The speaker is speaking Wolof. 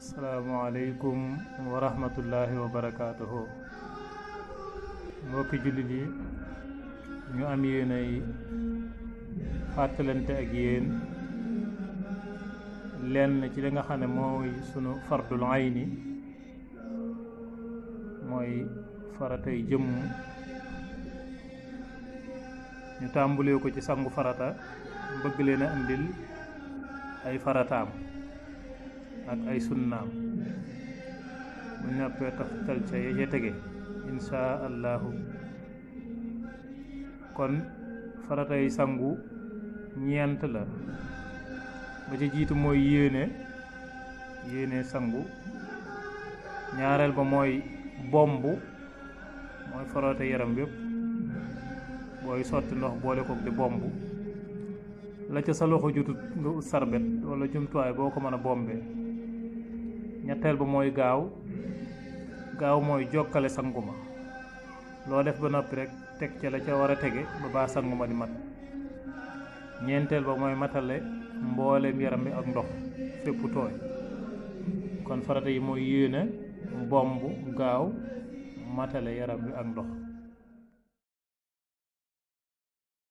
asalaamaaleykum wa rahmatullahi wa barakaatuhu. Mbokki jullit yi, ñu am yéenay fàttalante ak yéen lenn ci li nga xam ne mooy sunu fardul ayni, mooy faratay jëmm. ñu tàmbulee ko ci sangu farata, bëgg leen a andil ay farataam ak ay sunnaam, bu ñàppee taftal ca ya ca tege insha allahu. kon faratay sangu ñeent la. ba ca jiitu mooy yéene sangu. ñaareel ba mooy bomb, mooy farata yaram bépp, booy sotti ndox boole kook di bomb. la ca sa loxo jutut nga ut sarbet wala jumtuwaay boo ko mën a bombe. ñetteel ba mooy gaaw mooy jokkale sangu ma. loo def ba noppi rek teg ca la ca war a tege ba baa sangu ma di mat. ñeenteel ba mooy matale mbooleem yaram bi ak ndox fépp tooy. kon farata yi mooy yéene, bomb, gaaw, matale yaram bi ak ndox.